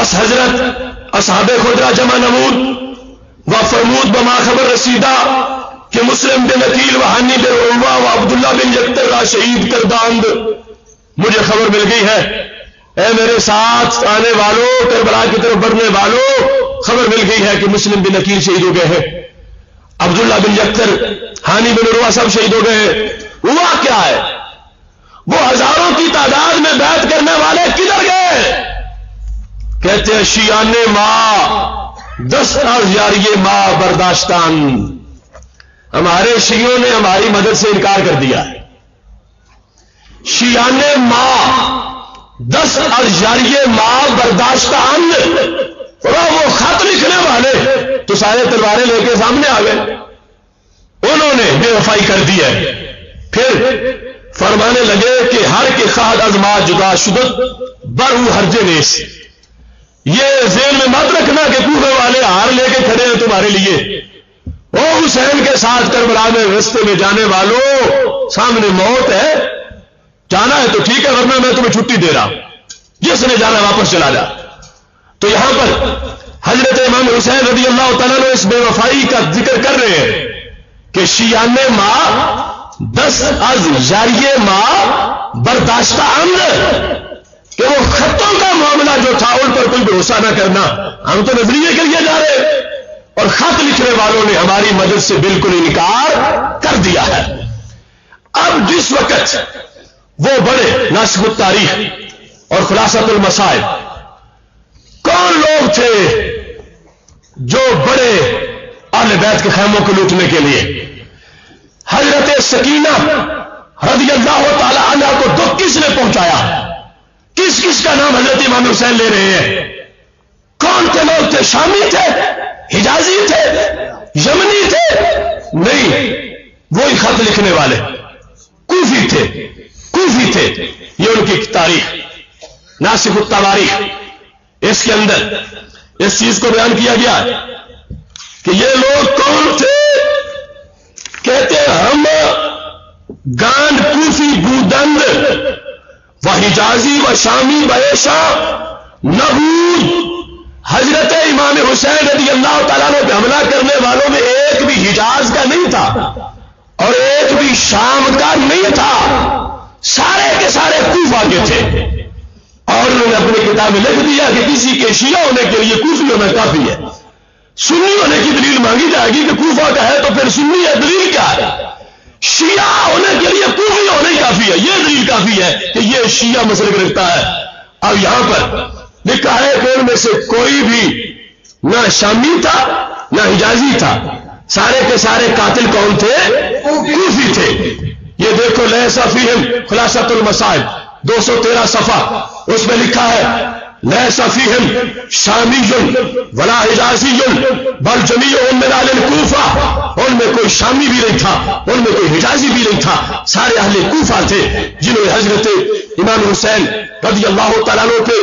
پس حضرت اصحاب خضرہ جمع نمود و فرمود بما خبر رسیدہ کہ مسلم بن عقیل و حنی بن عروہ و عبداللہ بن یکتر را شہید کرداند. مجھے خبر مل گئی ہے، اے میرے ساتھ آنے والوں، کربلا کی طرف بڑھنے والوں، خبر مل گئی ہے کہ مسلم بن عقیل شہید ہو گئے ہیں، عبداللہ بن یکتر، حانی بن عروہ سب شہید ہو گئے ہیں. ہوا کیا ہے؟ وہ ہزاروں کی تعداد میں بیعت کرنے والے کدھر گئے؟ کہتے ہیں شیعان ماں 10 یاری ماں برداشتان. ہمارے شیعوں نے ہماری مدد سے انکار کر دیا. شیعان ماں 10 یاری ماں برداشتان. وہ خط لکھنے والے تو سارے تلواریں لے کے سامنے آ گئے، انہوں نے بے وفائی کر دی ہے. پھر فرمانے لگے کہ ہر کے خواہد از ما جدا شدت برو ہرجے نیس. یہ ذہن میں مت رکھنا کہ کوفے والے ہار لے کے کھڑے ہیں تمہارے لیے. او حسین کے ساتھ کربلا میں رستے میں جانے والوں، سامنے موت ہے، جانا ہے تو ٹھیک ہے، ورنہ میں تمہیں چھٹی دے رہا ہوں، جس نے جانا واپس چلا جا. تو یہاں پر حضرت امام حسین رضی اللہ تعالیٰ نے اس بے وفائی کا ذکر کر رہے ہیں کہ شیعان ماں 10 یاری ماں برداشتہ عمد، کہ وہ خطوں کا معاملہ جو تھا ان پر کوئی بھروسہ نہ کرنا. ہم تو نظریے کے لیے جا رہے اور خط لکھنے والوں نے ہماری مدد سے بالکل انکار کر دیا ہے. اب جس وقت وہ بڑے ناسخ التاریخ اور خلاصۃ المسائل کون لوگ تھے جو بڑے اہل بیت کے خیموں کو لوٹنے کے لیے حضرت سکینہ رضی اللہ تعالی عنہ کو دکھ کس نے پہنچایا؟ کس کس کا نام حضرت امام حسین لے رہے ہیں؟ کون تھے لوگ؟ تھے شامی تھے، حجازی تھے، یمنی تھے؟ نہیں، وہی خط لکھنے والے کوفی تھے. کوفی تھے. یہ ان کی تاریخ ناسخ التواریخ، اس کے اندر اس چیز کو بیان کیا گیا کہ یہ لوگ کون تھے. کہتے ہیں ہم گاند کوفی بودند و حجازی و شامی بیشا نبود. حضرت امام حسین رضی اللہ تعالیٰ نے حملہ کرنے والوں میں ایک بھی حجاز کا نہیں تھا اور ایک بھی شام کا نہیں تھا، سارے کے سارے کوفہ کے تھے. اور انہوں نے اپنی کتاب میں لکھ دیا کہ کسی کے شیعہ ہونے کے لیے کوفی ہونا کافی ہے. سنی ہونے کی دلیل مانگی جائے گی کہ کوفہ کا ہے تو پھر سنی ہے، دلیل کیا ہے؟ شیعہ ہونے کے لیے کوفی ہونا ہی کافی ہے. یہ دلیل کافی ہے کہ یہ شیعہ مسلک رکھتا ہے. اب یہاں پر لکھا ہے کہ ان میں سے کوئی بھی نہ شامی تھا نہ حجازی تھا، سارے کے سارے قاتل کون تھے؟ کوفی تھے. یہ دیکھو لیسا فیہم خلاصۃ المسائل 213 صفحہ، اس میں لکھا ہے لیسا فیہم شامی ولا حجازی بل جمیعہم من اہل الکوفہ. ان میں کوئی شامی بھی نہیں تھا، ان میں کوئی حجازی بھی نہیں تھا، سارے اہل کوفہ تھے جنہوں نے حضرت امام حسین رضی اللہ تعالیٰ عنہ پہ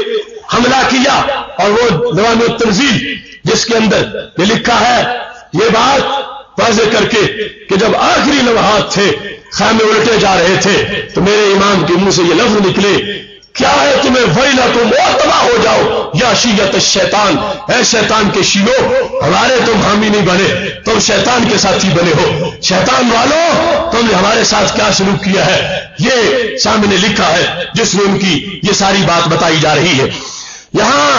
حملہ کیا. اور وہ نوام التنزیل جس کے اندر یہ لکھا ہے یہ بات واضح کر کے کہ جب آخری لمحات تھے، خیمے الٹے جا رہے تھے، تو میرے امام کے منہ سے یہ لفظ نکلے، کیا ہے تمہیں ویلا تم تباہ ہو جاؤ یا شیعت الشیطان، اے شیطان کے شیعو، ہمارے تم حامی نہیں بنے، تم شیطان کے ساتھی بنے ہو. شیطان والوں تم نے ہمارے ساتھ کیا سلوک کیا ہے؟ یہ سامنے لکھا ہے جس میں ان کی یہ ساری بات بتائی جا رہی ہے. یہاں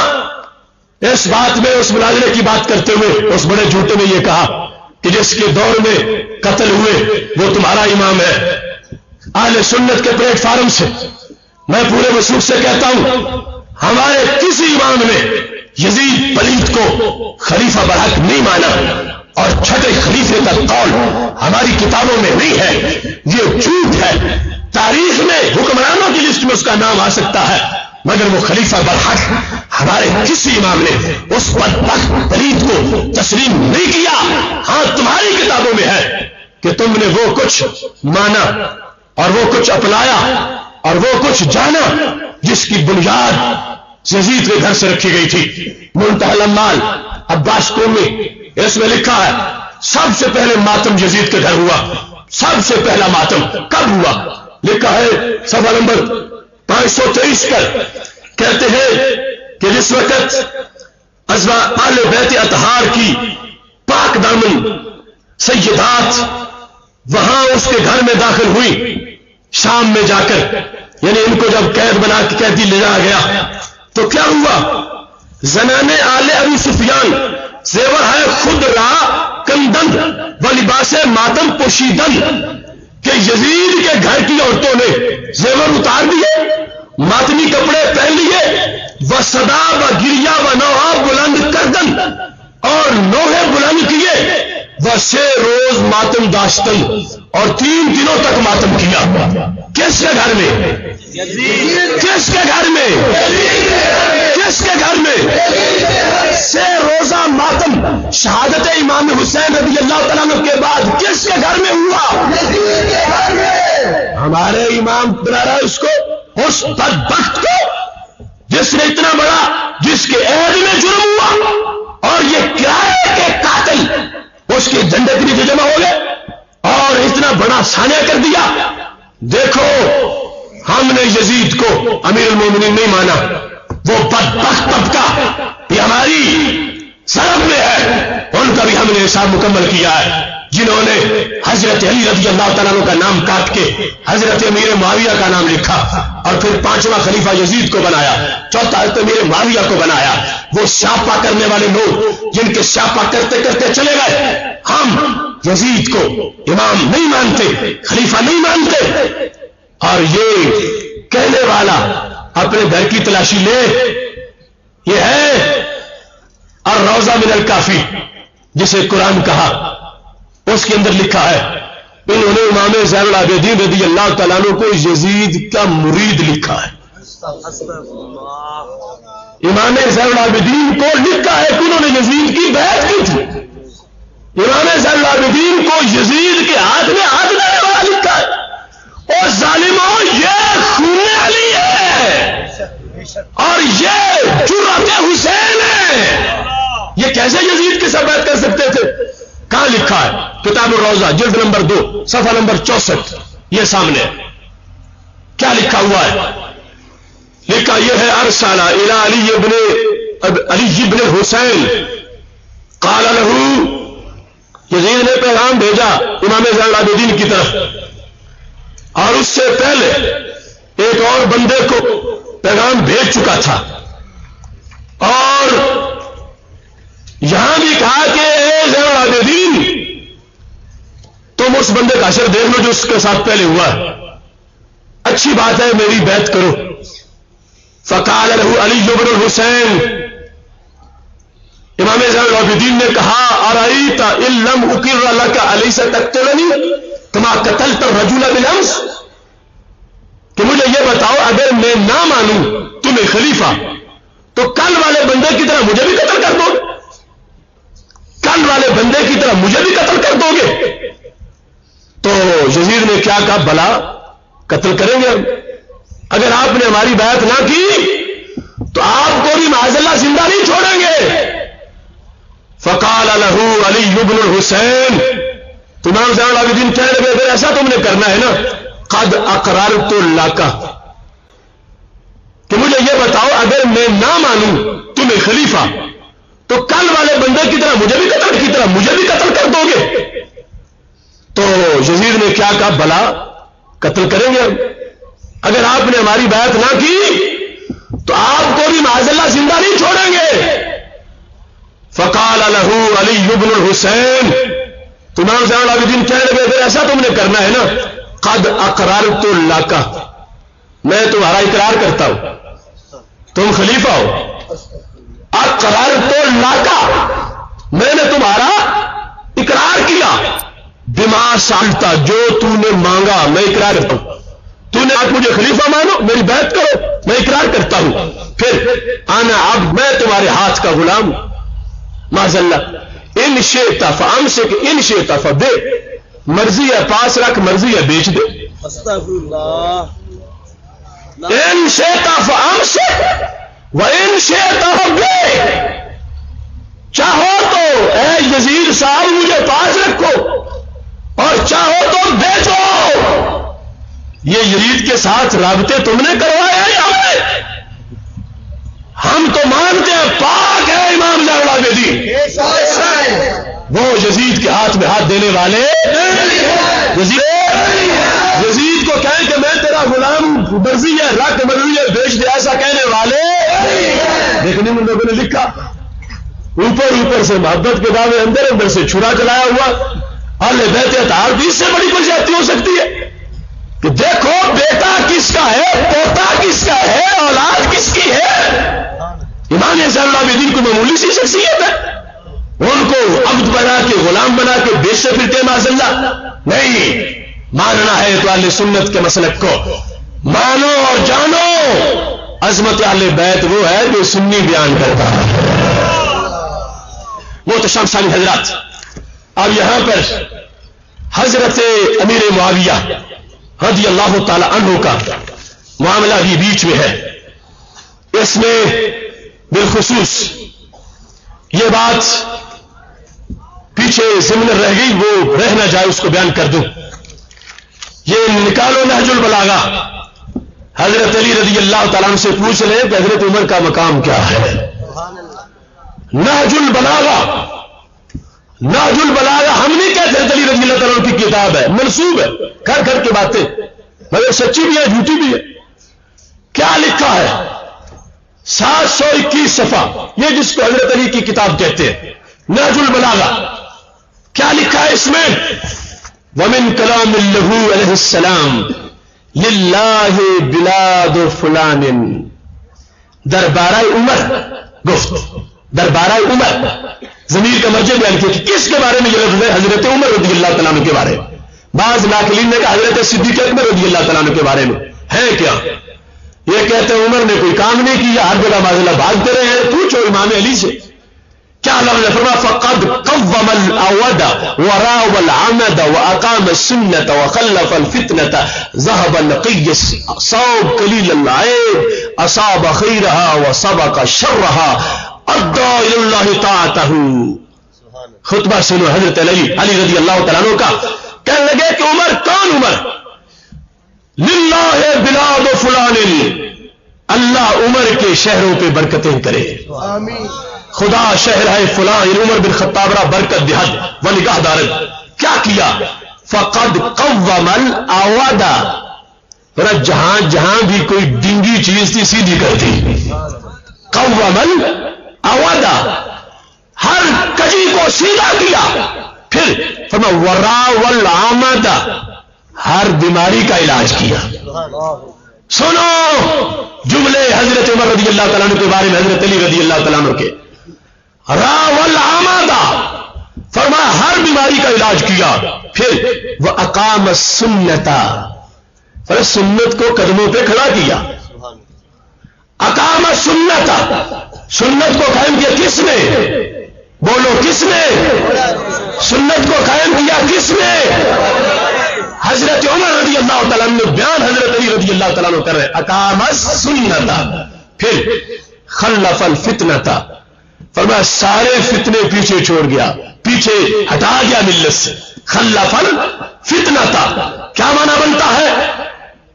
اس بات میں اس مناظرے کی بات کرتے ہوئے اس بڑے جھوٹے نے یہ کہا کہ جس کے دور میں قتل ہوئے وہ تمہارا امام ہے. اہل سنت کے پلیٹ فارم سے میں پورے وثوق سے کہتا ہوں ہمارے کسی امام نے یزید پلیت کو خلیفہ برحق نہیں مانا، اور چھٹے خلیفے کا قول ہماری کتابوں میں نہیں ہے. یہ جھوٹ ہے. تاریخ میں حکمرانوں کی لسٹ میں اس کا نام آ سکتا ہے، مگر وہ خلیفہ برحق ہمارے کسی امام نے اس بدبخت پلیت کو تسلیم نہیں کیا. ہاں تمہاری کتابوں میں ہے کہ تم نے وہ کچھ مانا اور وہ کچھ اپنایا اور وہ کچھ جانا جس کی بنیاد یزید کے گھر سے رکھی گئی تھی. منتہی الامال عباس قومی، اس میں لکھا ہے سب سے پہلے ماتم یزید کے گھر ہوا. سب سے پہلا ماتم کب ہوا؟ لکھا ہے صفحہ نمبر 523 پر، کہتے ہیں کہ جس وقت اہل بیت اطہار کی پاک دامن سیدات وہاں اس کے گھر میں داخل ہوئی شام میں جا کر، یعنی ان کو جب قید بنا کے قیدی لے جایا گیا تو کیا ہوا؟ زنانے آل ابو سفیان زیور ہے خود را کندند و لباس ماتم پوشیدن، کہ یزید کے گھر کی عورتوں نے زیور اتار دیے، ماتمی کپڑے پہن لیے، و صدا و گریا و نوحہ بلند کردن، اور نوحے بلند کیے، وہ 6 روز ماتم داشتن، اور 3 دنوں تک ماتم کیا۔ کس کے گھر میں؟ کس کے گھر میں؟ کس کے گھر میں؟ 6 روزہ ماتم شہادت امام حسین رضی اللہ تعالیٰ عنہ کے بعد کس کے گھر میں ہوا؟ ہمارے امام بنا رہا ہے اس کو، اس بدبخت کو جس نے اتنا بڑا، جس کے عہد میں جرم ہوا، اور یہ کرائے کے قاتل اس کے جھنڈے کے نیچے جمع ہو گئے اور اتنا بڑا سانحہ کر دیا۔ دیکھو ہم نے یزید کو امیر المومنین نہیں مانا، وہ بدبخت طبقہ یہ ہماری سرحد میں ہے، ان کا بھی ہم نے حساب مکمل کیا ہے، جنہوں نے حضرت علی رضی اللہ تعالیٰ عنہ کا نام کاٹ کے حضرت امیر معاویہ کا نام لکھا، اور پھر 5واں خلیفہ یزید کو بنایا، 4تھا حضرت امیر معاویہ کو بنایا۔ وہ شاپا کرنے والے لوگ جن کے شاپا کرتے کرتے چلے گئے، ہم یزید کو امام نہیں مانتے، خلیفہ نہیں مانتے، اور یہ کہنے والا اپنے گھر کی تلاشی لے۔ یہ ہے الروضہ من الکافی جسے قرآن کہا، اس کے اندر لکھا ہے انہوں نے امام زین العابدین رضی اللہ تعالیٰ عنہ کو یزید کا مرید لکھا ہے۔ امام زین العابدین کو لکھا ہے کہ انہوں نے یزید کی بیعت کی تھی، امام زین العابدین کو یزید کے ہاتھ میں ہاتھ ڈالنے والا لکھا ہے۔ اور ظالموں یہ خون علی ہے اور یہ جرأت حسین ہے، یہ کیسے یزید کے ساتھ بیعت کر سکتے تھے؟ کہاں لکھا ہے؟ کتاب الروضہ جلد نمبر 2 صفحہ نمبر 64، یہ سامنے ہے۔ کیا لکھا ہوا ہے؟ لکھا یہ ہے ارسل الی علی ابن حسین قال له، یزید نے پیغام بھیجا امام زین العابدین کی طرف، اور اس سے پہلے ایک اور بندے کو پیغام بھیج چکا تھا، اور یہاں بھی کہا کہ اے زین العابدین تم اس بندے کا اثر دیکھ لو جو اس کے ساتھ پہلے ہوا ہے، اچھی بات ہے میری بیعت کرو۔ فقال له علی بن الحسین، امام زین العابدین نے کہا ارأیت ان لم اقر لک الیس تقتلنی کما قتلت الرجل بالامس، کہ مجھے یہ بتاؤ اگر میں نہ مانوں تمہیں خلیفہ تو کل والے بندے کی طرح مجھے بھی قتل کر دو گے، کل والے بندے کی طرح مجھے بھی قتل کر دو گے؟ تو یزید نے کیا کہا بلا قتل کریں گے ہم، اگر آپ نے ہماری بیعت نہ کی تو آپ کو بھی معاذ اللہ زندہ نہیں چھوڑیں گے۔ فقال له علی بن الحسین، امام زین العابدین کہنے لگے اگر ایسا تم نے کرنا ہے نا قد اقررت لک، کہ مجھے یہ بتاؤ اگر میں نہ مانوں تمہیں خلیفہ تو کل والے بندے کی طرح مجھے بھی قتل کر دو گے؟ تو یزید نے کیا کہا بلا قتل کریں گے ہم، اگر آپ نے ہماری بیعت نہ کی تو آپ کو بھی معاذ اللہ زندہ نہیں چھوڑیں گے۔ فقال له علی بن الحسین، امام زین العابدین کہنے لگے اگر ایسا تم نے کرنا ہے نا قد اقررت لک، میں تمہارا اقرار کرتا ہوں، تم خلیفہ ہو، اقررت لک، میں نے تمہارا اقرار کیا، بما سالتا، جو تو نے مانگا میں اقرار کرتا ہوں، تو نے آپ مجھے خلیفہ مانو میری بیعت کرو میں اقرار کرتا ہوں، پھر انا عبد، میں تمہارے ہاتھ کا غلام ہوں، معاذ اللہ، ان شئت فامسک ان شئت فبے، مرضی ہے پاس رکھ مرضی ہے بیچ دے، استغفر اللہ، ان شئت فامسک و ان شئت فبے، چاہو تو اے یزید صاحب مجھے پاس رکھو اور چاہو تو بیچو۔ یہ یزید کے ساتھ رابطے تم نے کروایا یا ہم تو وہ یزید کے ہاتھ میں ہاتھ دینے والے یزید کو کہیں کہ میں تیرا غلام مرضی ہے رکھ مرضی ہے بیچ دے ایسا کہنے والے لیکن ان لوگوں نے لکھا اوپر سے محبت کے دعوے اندر سے چھرا چلایا ہوا اہل بیت اطہار بھی اس سے بڑی کوئی زیادتی ہو سکتی ہے کہ دیکھو بیٹا کس کا ہے پوتا کس کا ہے اولاد کس کی ہے امام زین العابدین کو معمولی سی شخصیت ہے ان کو عبد بنا کے غلام بنا کے بیچتے پھرتے معاذ اللہ نہیں ماننا ہے تو اہل سنت کے مسلک کو مانو اور جانو عظمت اہل بیت وہ ہے جو سنی بیان کرتا ہے وہ تو شمسانی حضرات اب یہاں پر حضرت امیر معاویہ رضی اللہ تعالی عنہ کا معاملہ بھی بیچ میں ہے اس میں بالخصوص یہ بات پیچھے ضمن رہ گئی وہ رہ نہ جائے اس کو بیان کر دوں یہ نکالو نہج البلاغہ حضرت علی رضی اللہ تعالیٰ عنہ سے پوچھ رہے کہ حضرت عمر کا مقام کیا ہے نہج البلاغہ ہم نہیں کہتے حضرت علی رضی اللہ تعالیٰ عنہ کی کتاب ہے منسوب ہے گھر کی باتیں مگر سچی بھی ہے جھوٹی بھی ہے کیا لکھا ہے 721 صفحہ یہ جس کو حضرت علی کی کتاب کہتے ہیں نہج البلاغہ کیا لکھا ہے اس میں ومن کلام له علیہ السلام للہ بلاد فلان دربارہ عمر گفت دربارہ عمر ضمیر کا مرجع بیان کیا کہ کس کے بارے میں یہ لفظ ہے حضرت عمر رضی اللہ تعالیٰ عنہ کے بارے میں بعض ناقلین نے کہا حضرت صدیق اکبر رضی اللہ تعالیٰ عنہ کے بارے میں ہے کیا یہ کہتے ہیں عمر نے کوئی کام نہیں کیا ہر جگہ معاذ اللہ بھاگتے رہے ہیں پوچھو امام علی سے کیا لفظ ہے فرمایا فقد قوم الاود وراء العمد واقام السنه وخلف الفتنه ذهب النقي صوب قليل العيب اصاب خيرها وسبق شرها ادى الى الله طاعته خطبہ سنو حضرت علی رضی اللہ تعالیٰ عنہ کا کہنے لگے کہ عمر کون عمر للہ بلاد فلان اللہ عمر کے شہروں پہ برکتیں کرے آمین خدا شہر ہے فلاں عمر بن خطاب را برکت دہد و نگاہ دارد کیا کیا فقد قوم الاود جہاں بھی کوئی ڈنگی چیز تھی سیدھی کر دی قوم الاود ہر کجی کو سیدھا کیا پھر فرمایا ورا والعمد ہر بیماری کا علاج کیا سنو جملے حضرت عمر رضی اللہ تعالیٰ عنہ کے بارے میں حضرت علی رضی اللہ تعالیٰ عنہ کے را والعمد فرمایا ہر بیماری کا علاج کیا پھر وہ اقام السنت فرمایا سنت کو قدموں پہ کھڑا کیا اقام السنت سنت کو قائم کیا کس نے بولو کس نے سنت کو قائم کیا کس نے حضرت عمر رضی اللہ تعالیٰ عنہ بیان حضرت علی رضی اللہ تعالیٰ عنہ کر رہے اقام السنت پھر خلف الفتنۃ فرمایا سارے فتنے پیچھے چھوڑ گیا پیچھے ہٹا گیا ملت سے خلف الفتنۃ کیا معنی بنتا ہے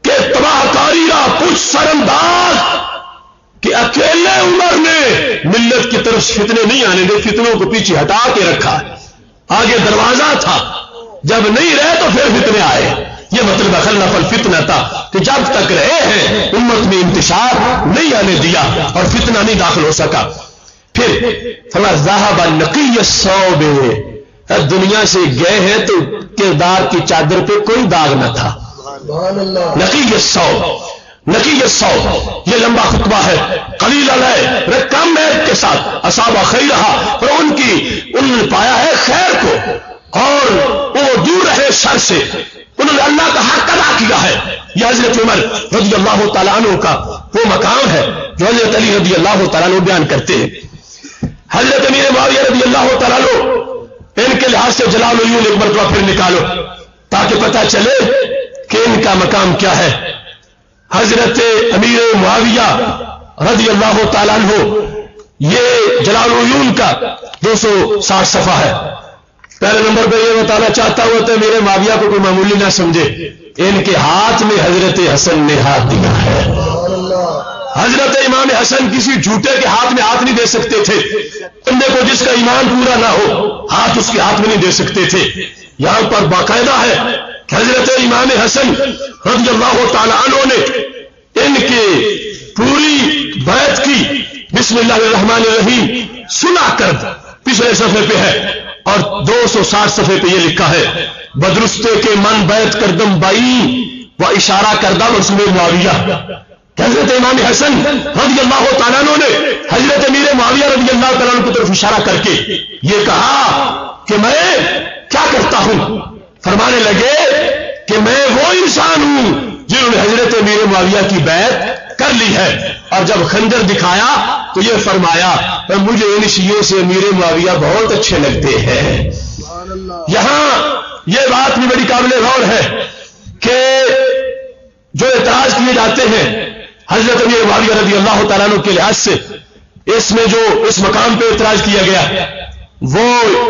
کہ تباہ کاری را کچھ سرنداز کہ اکیلے عمر نے ملت کی طرف فتنے نہیں آنے دے فتنوں کو پیچھے ہٹا کے رکھا آگے دروازہ تھا جب نہیں رہے تو پھر فتنے آئے یہ مطلب خلف الفتنہ تھا کہ جب تک رہے ہیں امت میں انتشار نہیں آنے دیا اور فتنہ نہیں داخل ہو سکا پھر فرمایا ذهب النقي الصوب دنیا سے گئے ہیں تو کردار کی چادر پہ کوئی داغ نہ تھا نقی الصوب یہ لمبا خطبہ ہے قلیل علیہ کم ہے کے ساتھ اصاب خیرہا اور ان نے پایا ہے خیر کو اور وہ دور رہے شر سے انہوں نے اللہ کا حق ادا کیا ہے یہ حضرت عمر رضی اللہ تعالیٰ عنہ کا وہ مقام ہے جو حضرت علی رضی اللہ تعالیٰ عنہ بیان کرتے ہیں حضرت امیر معاویہ رضی اللہ تعالیٰ عنہ ان کے لحاظ سے جلال العیون ایک مرتبہ پھر نکالو تاکہ پتہ چلے کہ ان کا مقام کیا ہے حضرت امیر معاویہ رضی اللہ تعالیٰ عنہ یہ جلال العیون کا 260 صفحہ ہے پہلے نمبر پہ یہ بتانا چاہتا ہوں تو میرے معاویہ کو کوئی معمولی نہ سمجھے ان کے ہاتھ میں حضرت حسن نے ہاتھ دیا ہے حضرت امام حسن کسی جھوٹے کے ہاتھ میں ہاتھ نہیں دے سکتے تھے بندے کو جس کا ایمان پورا نہ ہو ہاتھ اس کے ہاتھ میں نہیں دے سکتے تھے. یہاں پر باقاعدہ ہے کہ حضرت امام حسن رضی اللہ تعالی عنہ نے ان کی پوری بیعت کی. بسم اللہ الرحمن الرحیم سنا کر پچھلے صفحے پہ ہے اور 260 صفحے پہ یہ لکھا ہے بدرستے کے من بیعت کردم بائی و اشارہ کردم رسول معاویہ. حضرت امام حسن رضی اللہ تعالیٰ عنہ نے حضرت امیر معاویہ رضی اللہ تعالیٰ عنہ کی طرف اشارہ کر کے یہ کہا کہ میں کیا کرتا ہوں. فرمانے لگے کہ میں وہ انسان ہوں جنہوں نے حضرت امیر معاویہ کی بیعت کر لی ہے. اور جب خنجر دکھایا تو یہ فرمایا مجھے ان شیعوں سے امیر معاویہ بہت اچھے لگتے ہیں. یہاں یہ بات بھی بڑی قابل غور ہے کہ جو اعتراض کیے جاتے ہیں حضرت امیر معاویہ رضی اللہ تعالیٰ عنہ کے لحاظ سے اس میں جو اس مقام پہ اعتراض کیا گیا وہ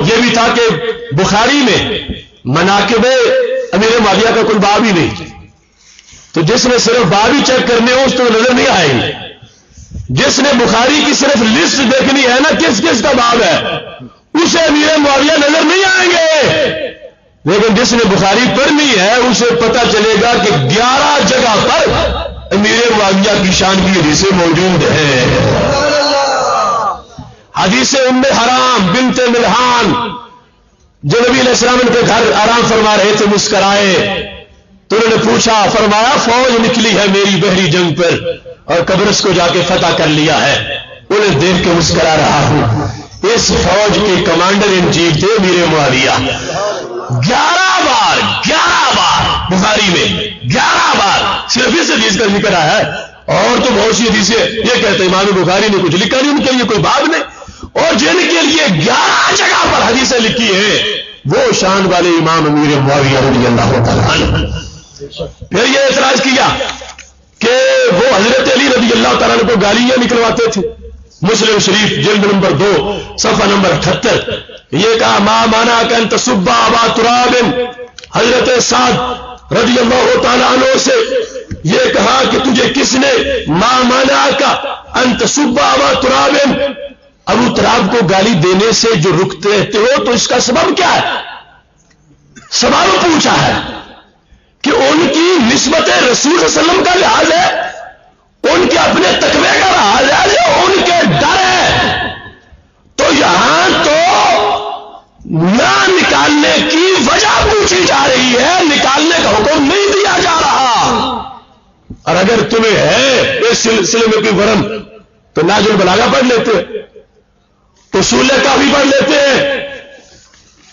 یہ بھی تھا کہ بخاری میں مناقب امیر معاویہ کا کوئی باب ہی نہیں. تو جس نے صرف باب ہی چیک کرنے ہو اس کو نظر نہیں آئے گی. جس نے بخاری کی صرف لسٹ دیکھنی ہے نا کس کس کا باب ہے اسے امیر معاویہ نظر نہیں آئیں گے. لیکن جس نے بخاری پڑھنی ہے اسے پتہ چلے گا کہ 11 جگہ پر امیر معاویہ کی شان کی حدیثیں موجود ہیں. حدیث ام حرام بنت ملحان جو نبی علیہ السلام ان کے گھر آرام فرما رہے تھے مسکرائے تو انہوں نے پوچھا فرمایا فوج نکلی ہے میری بحری جنگ پر اور قبرص کو جا کے فتح کر لیا ہے. انہیں دیکھ کے مسکرا رہا ہوں. اس فوج کے کمانڈر ان چیف تھے امیر معاویہ. 11 بار بخاری میں 11 بار صرف اس حدیث کا ذکر آیا ہے. اور تو بہت سی حدیثیں یہ کہتے ہیں امام بخاری نے کچھ لکھا نہیں ان کے لیے کوئی باب نہیں. اور جن کے لیے 11 جگہ پر حدیثیں لکھی ہیں وہ شان والے امام امیر معاویہ رضی اللہ تعالیٰ عنہ. پھر یہ اعتراض کیا کہ وہ حضرت علی رضی اللہ تعالیٰ عنہ کو گالیاں نکلواتے تھے. مسلم شریف جلد نمبر 2 صفحہ نمبر 78 یہ کہا ما مانا کہ انت صبا ابا تراب. حضرت سعد رضی اللہ تعالیٰ عنہ سے یہ کہا کہ تجھے کس نے ما مانا کا انت صبا ابا تراب ابو تراب کو گالی دینے سے جو رکتے رہتے ہو تو اس کا سبب کیا ہے. سبب پوچھا ہے کہ ان کی نسبت رسول صلی اللہ علیہ وسلم کا لحاظ ہے ان کے اپنے تقوی کا لحاظ ہے ان کے ڈر ہے. تو یہاں تو نہ نکالنے کی وجہ پوچھی جا رہی ہے نکالنے کا حکم نہیں دیا جا رہا. اور اگر تمہیں ہے اس سلسلے میں کوئی ورم تو ناج البلاغہ پڑھ لیتے اصول کافی پڑھ لیتے ہیں.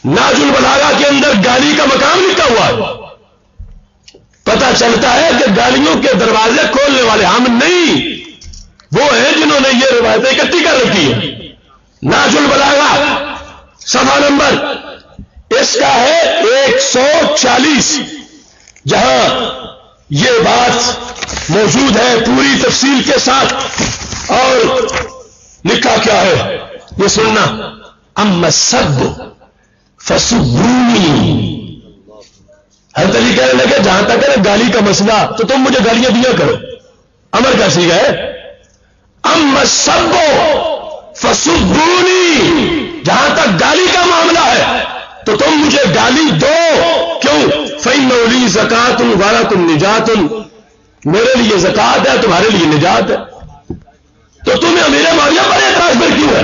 ناج البلاغہ کے اندر گالی کا مقام لکھا ہوا ہے. پتہ چلتا ہے کہ گالیوں کے دروازے کھولنے والے ہم نہیں وہ ہیں جنہوں نے یہ روایتیں اکٹھی کر رکھی ہے. ناج البلاغہ صفحہ نمبر اس کا ہے 140 جہاں یہ بات موجود ہے پوری تفصیل کے ساتھ. اور لکھا کیا ہے یہ سننا. اما السب فسبونی. حضرت علی کہنے لگے جہاں تک ہے گالی کا مسئلہ تو تم مجھے گالیاں دیا کرو. امر کا سیگا ہے اما السب فسبونی. جہاں تک گالی کا معاملہ ہے تو تم مجھے گالی دو. کیوں؟ فإنه لي زکات ولکم نجات. میرے لیے زکات ہے تمہارے لیے نجات ہے. تو تمہیں امیر معاویہ پر اعتراض پر کیوں ہے؟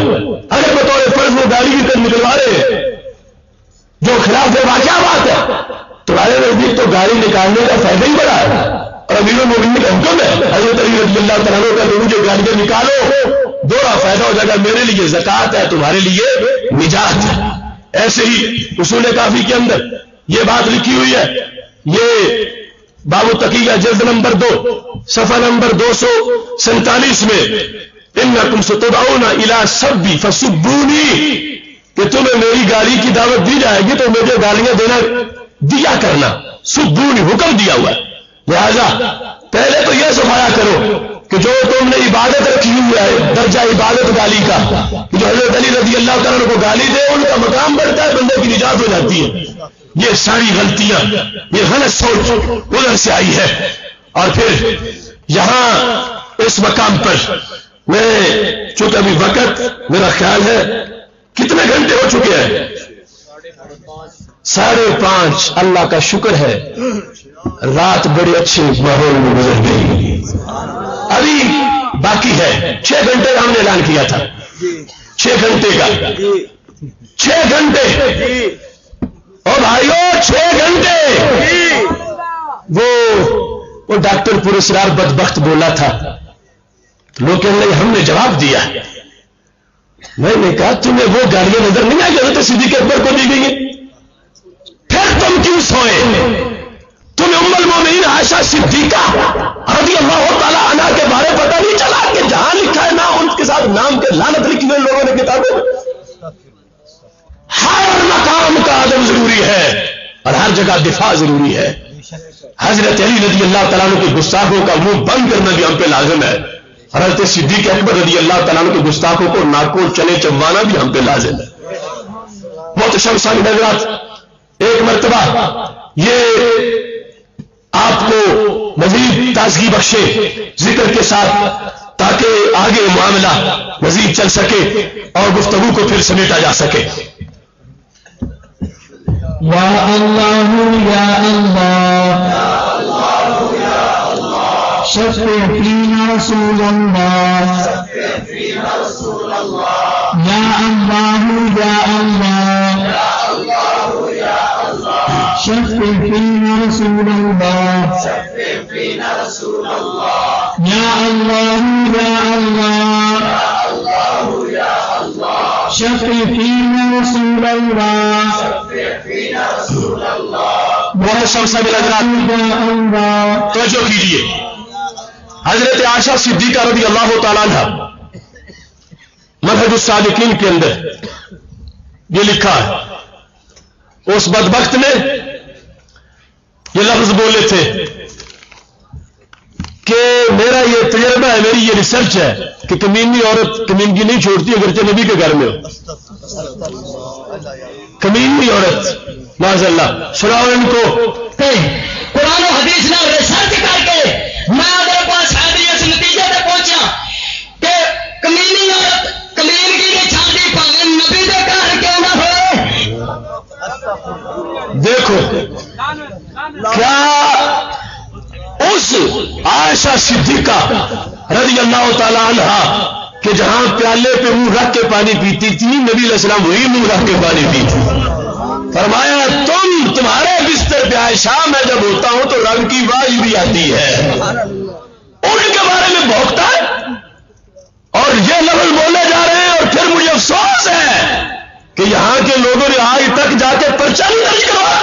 اگر بطور فرض وہ گالی کی طرف نکلوا رہے ہیں جو خلاف واقعہ بات ہے تمہارے نزدیک تو گالی نکالنے کا فائدہ ہی بڑا ہے. اور امیر المومنین کا حکم ہے حضرت علی رضی اللہ تعالیٰ عنہ کا مجھے گالیاں نکالو دوہرا فائدہ ہو جائے گا. میرے لیے زکات ہے تمہارے لیے نجات ہے. ایسے ہی اصول کافی کے اندر یہ بات لکھی ہوئی ہے. یہ باب التقیہ جلد نمبر 2 صفحہ نمبر 247 میں انکم ستدعون الی سبی فسبونی کہ تمہیں میری گالی کی دعوت دی جائے گی تو مجھے گالیاں دینا دیا کرنا. سبونی حکم دیا ہوا ہے. لہذا پہلے تو یہ سمجھا کرو کہ جو تم نے عبادت رکھی ہوئی ہے درجہ عبادت گالی کا کہ جو حضرت علی رضی اللہ تعالیٰ کو گالی دے ان کا مقام بڑھتا ہے بندے کی نجات ہو جاتی ہے. یہ ساری غلطیاں یہ غلط سوچ ادھر سے آئی ہے. اور پھر یہاں اس مقام پر میں چونکہ ابھی وقت میرا خیال ہے کتنے گھنٹے ہو چکے ہیں 5:30 اللہ کا شکر ہے رات بڑے اچھے ماحول میں گزر گئی. ابھی باقی ہے 6 گھنٹے کا ہم نے اعلان کیا تھا. 6 گھنٹے کا 6 گھنٹے اور بھائیو 6 گھنٹے. وہ ڈاکٹر پراسرار بدبخت بولا تھا, لوگ کہنے لگے ہم نے جواب دیا. میں نے کہا تمہیں وہ گاڑیاں نظر نہیں آئی حضرت صدیق اکبر کو دی گئی ہیں, پھر تم کیوں سوئے؟ تمہیں ام المومنین عائشہ صدیقہ رضی اللہ تعالی عنہا کے بارے پتہ نہیں چلا کہ جہاں لکھا ہے نا ان کے ساتھ نام کے لعنت لکھی ہوئی لوگوں نے کتابیں. ہر مقام کا ادب ضروری ہے اور ہر جگہ دفاع ضروری ہے. حضرت علی رضی اللہ تعالیٰ عنہ کے گستاخوں کا منہ بند کرنا بھی ہم پہ لازم ہے. حضرت صدیق اکبر رضی اللہ تعالیٰ عنہ کے گستاخوں کو ناکو چنے چبوانا بھی ہم پہ لازم ہے. محترم سامعین حضرات, ایک مرتبہ یہ آپ کو مزید تازگی بخشے ذکر کے ساتھ تاکہ آگے معاملہ مزید چل سکے اور گفتگو کو پھر سمیٹا جا سکے. یا اللہ یا اللہ شفع فینا رسول اللہ یا اللہ یا اللہ شفع فینا رسول اللہ یا اللہ یا اللہ شفع فینا رسول اللہ. توجہ کیجیے, حضرت عائشہ صدیقہ رضی اللہ تعالیٰ عنہ منہج السالکین کے اندر یہ لکھا ہے, اس بدبخت نے یہ لفظ بولے تھے کہ میرا یہ تجربہ ہے, میری یہ ریسرچ ہے کہ کمینی عورت کمینگی نہیں چھوڑتی اگرچہ نبی کے گھر میں ہو. کمینی عورت معاذ اللہ. سناؤ ان کو قرآن و حدیث نے ریسرچ کر کے میں اگر پاس اس نتیجے پہ پہنچا کہ کمینی عورت کمینگی نہیں چھاڑی پاوے نبی دے گھر کیوں نہ ہوئے. دیکھو کیا اس عائشہ صدیقہ رضی اللہ تعالی عنہا کہ جہاں پیالے پہ منہ رکھ کے پانی پیتی تھی نبی علیہ السلام وہی منہ رکھ کے پانی پیتی. فرمایا تمہارے بستر پہ عائشہ میں جب ہوتا ہوں تو رنگ کی باز بھی آتی ہے. ان کے بارے میں بھوکتا ہے اور یہ لفظ بولے جا رہے ہیں. اور پھر مجھے افسوس ہے کہ یہاں کے لوگوں نے آج تک جا کے پرچہ نہیں درج کروایا.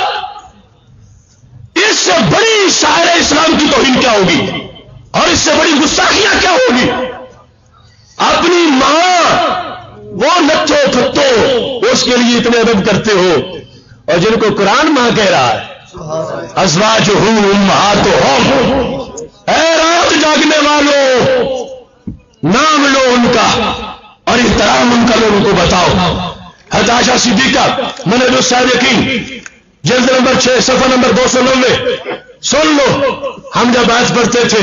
اس سے بڑی شاعر اسلام کی توہین کیا ہوگی اور اس سے بڑی گستاخیاں کیا ہوگی. اپنی ماں وہ نچو پھٹو اس کے لیے اتنے ادب کرتے ہو, اور جن کو قرآن ماں کہہ رہا ہے ازواجہم امہاتہم, اے رات جاگنے والوں نام لو ان کا اور احترام ان کا لوگوں کو بتاؤ. حضرت عائشہ صدیقہ منہج السالکین جلد نمبر 6 صفحہ نمبر 290 سن لو. ہم جب بحث پڑھتے تھے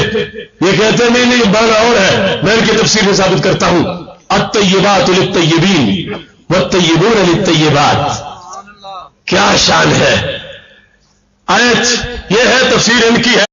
یہ کہتے نہیں بڑھ اور ہے, میں ان کی تفسیر میں ثابت کرتا ہوں. الطیبات للطیبین والطیبون للطیبات. کیا شان ہے آیت, یہ ہے تفسیر ان کی ہے.